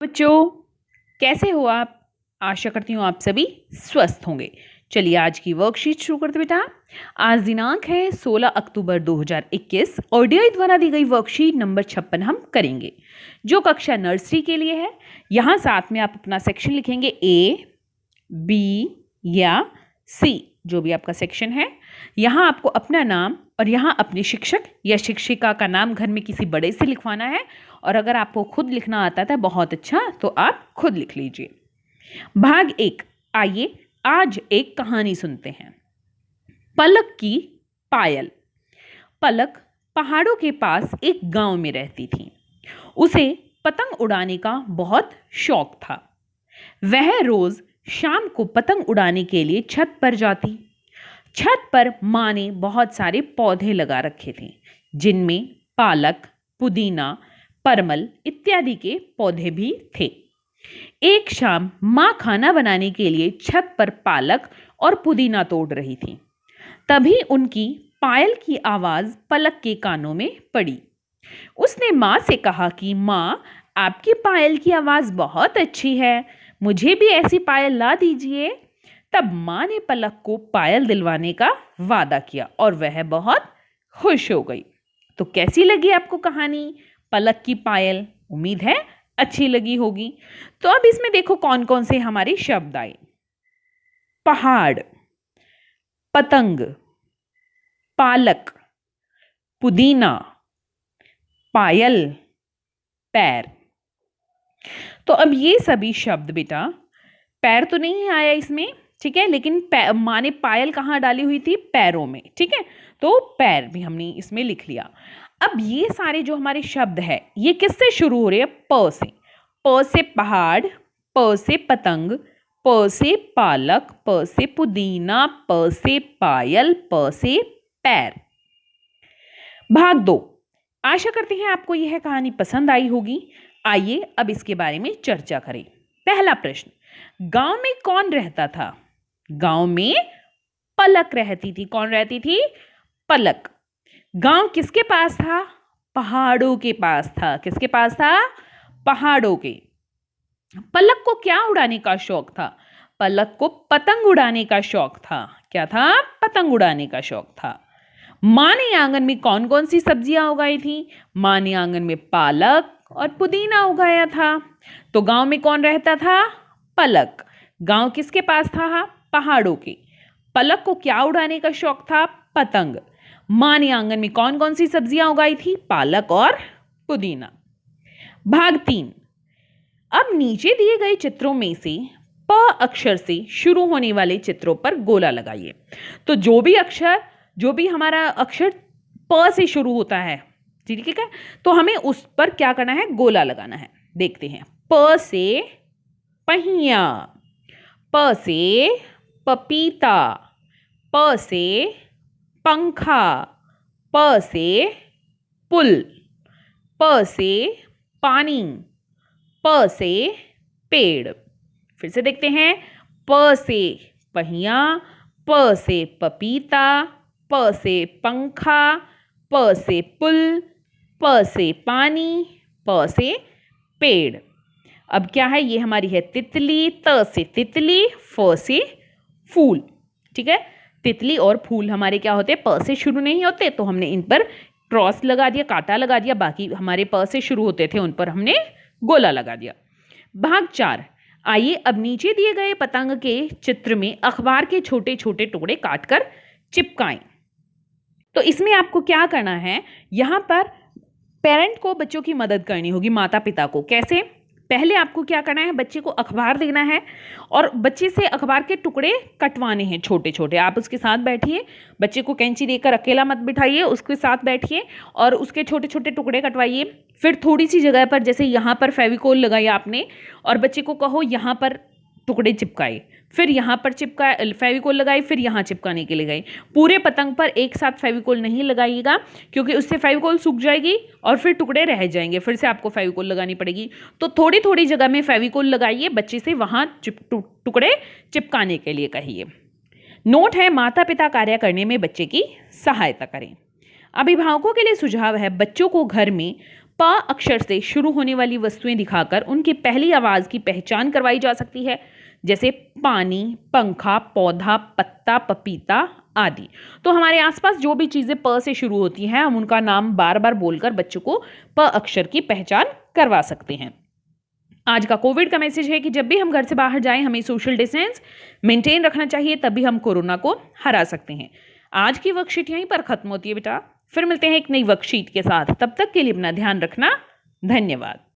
बच्चों, कैसे हो आप? आशा करती हूँ आप सभी स्वस्थ होंगे। चलिए आज की वर्कशीट शुरू करते बेटा। आज दिनांक है 16 अक्टूबर 2021 और डीआई द्वारा दी गई वर्कशीट नंबर 56 हम करेंगे, जो कक्षा नर्सरी के लिए है। यहाँ साथ में आप अपना सेक्शन लिखेंगे ए, बी या सी, जो भी आपका सेक्शन है। यहाँ आपको अपना नाम और यहाँ अपने शिक्षक या शिक्षिका का नाम घर में किसी बड़े से लिखवाना है, और अगर आपको खुद लिखना आता था बहुत अच्छा, तो आप खुद लिख लीजिए। भाग 1, आइए आज एक कहानी सुनते हैं। पलक की पायल। पलक पहाड़ों के पास एक गांव में रहती थी। उसे पतंग उड़ाने का बहुत शौक था। वह रोज शाम को पतंग उड़ाने के लिए छत पर जाती। छत पर माँ ने बहुत सारे पौधे लगा रखे थे, जिनमें पालक, पुदीना, परमल इत्यादि के पौधे भी थे। एक शाम माँ खाना बनाने के लिए छत पर पालक और पुदीना तोड़ रही थी। तभी उनकी पायल की आवाज पलक के कानों में पड़ी। उसने माँ से कहा कि माँ, आपकी पायल की आवाज बहुत अच्छी है, मुझे भी ऐसी पायल ला दीजिए। तब माँ ने पलक को पायल दिलवाने का वादा किया और वह बहुत खुश हो गई। तो कैसी लगी आपको कहानी पलक की पायल? उम्मीद है अच्छी लगी होगी। तो अब इसमें देखो कौन कौन से हमारे शब्द आए। पहाड़, पतंग, पालक, पुदीना, पायल, पैर। तो अब ये सभी शब्द बेटा, पैर तो नहीं आया इसमें, ठीक है, लेकिन माँ ने पायल कहाँ डाली हुई थी? पैरों में, ठीक है। तो पैर भी हमने इसमें लिख लिया। अब ये सारे जो हमारे शब्द है, ये किससे शुरू हो रहे हैं? प से। प से पहाड़, प से पतंग, प से पालक, प से पुदीना, प से पायल, प से पैर। भाग 2। आशा करते हैं आपको यह कहानी पसंद आई होगी। आइए अब इसके बारे में चर्चा करें। पहला प्रश्न, गांव में कौन रहता था? गांव में पलक रहती थी। कौन रहती थी? पलक। गांव किसके पास था? पहाड़ों के पास था। किसके पास था? पहाड़ों के। पलक को क्या उड़ाने का शौक था? पलक को पतंग उड़ाने का शौक था। क्या था? पतंग उड़ाने का शौक था। माँ ने आंगन में कौन कौन सी सब्जियां उगाई थी? माँ ने आंगन में पालक और पुदीना उगाया था। तो गांव में कौन रहता था? पलक। गांव किसके पास था? पहाड़ों के। पलक को क्या उड़ाने का शौक था? पतंग। माँ ने आंगन में कौन कौन सी सब्जियां उगाई थी? पालक और पुदीना। भाग 3। अब नीचे दिए गए चित्रों में से प अक्षर से शुरू होने वाले चित्रों पर गोला लगाइए। तो जो भी हमारा अक्षर प से शुरू होता है, ठीक है, तो हमें उस पर क्या करना है? गोला लगाना है। देखते हैं। प से पहिया, प से पपीता, प से पंखा, प से पुल, प से पानी, प से पेड़। फिर से देखते हैं। प से पहिया, प से पपीता, प से पंखा, प से पुल, प से पानी, प से पेड़। अब क्या है? ये हमारी है तितली। त से तितली, फ से फूल, ठीक है। तितली और फूल हमारे क्या होते हैं? प से शुरू नहीं होते, तो हमने इन पर क्रॉस लगा दिया, कांटा लगा दिया। बाकी हमारे प से शुरू होते थे, उन पर हमने गोला लगा दिया। भाग 4। आइए अब नीचे दिए गए पतंग के चित्र में अखबार के छोटे छोटे टुकड़े काटकर चिपकाएं। तो इसमें आपको क्या करना है? यहाँ पर पेरेंट को बच्चों की मदद करनी होगी, माता पिता को। कैसे? पहले आपको क्या करना है? बच्चे को अखबार देना है और बच्चे से अखबार के टुकड़े कटवाने हैं छोटे छोटे। आप उसके साथ बैठिए, बच्चे को कैंची देकर अकेला मत बिठाइए, उसके साथ बैठिए और उसके छोटे छोटे टुकड़े कटवाइए। फिर थोड़ी सी जगह पर, जैसे यहाँ पर फेविकोल लगाई आपने और बच्चे को कहो यहाँ पर टुकड़े चिपकाए, फिर यहाँ पर चिपकाए, फेविकोल लगाई, फिर यहाँ चिपकाने के लिए गए। पूरे पतंग पर एक साथ फेविकोल नहीं लगाइएगा, क्योंकि उससे फेविकोल सूख जाएगी और फिर टुकड़े रह जाएंगे, फिर से आपको फेविकोल लगानी पड़ेगी। तो थोड़ी थोड़ी जगह में फेविकोल लगाइए, बच्चे से वहाँ टुकड़े चिपकाने के लिए कहिए। नोट है, माता पिता कार्य करने में बच्चे की सहायता करें। अभिभावकों के लिए सुझाव है, बच्चों को घर में प अक्षर से शुरू होने वाली वस्तुएं दिखाकर उनकी पहली आवाज की पहचान करवाई जा सकती है, जैसे पानी, पंखा, पौधा, पत्ता, पपीता आदि। तो हमारे आसपास जो भी चीजें प से शुरू होती हैं, हम उनका नाम बार बार बोलकर बच्चों को प अक्षर की पहचान करवा सकते हैं। आज का कोविड का मैसेज है कि जब भी हम घर से बाहर जाएं, हमें सोशल डिस्टेंस मेंटेन रखना चाहिए, तभी हम कोरोना को हरा सकते हैं। आज की वर्कशीट यहीं पर खत्म होती है बेटा। फिर मिलते हैं एक नई वर्कशीट के साथ। तब तक के लिए अपना ध्यान रखना। धन्यवाद।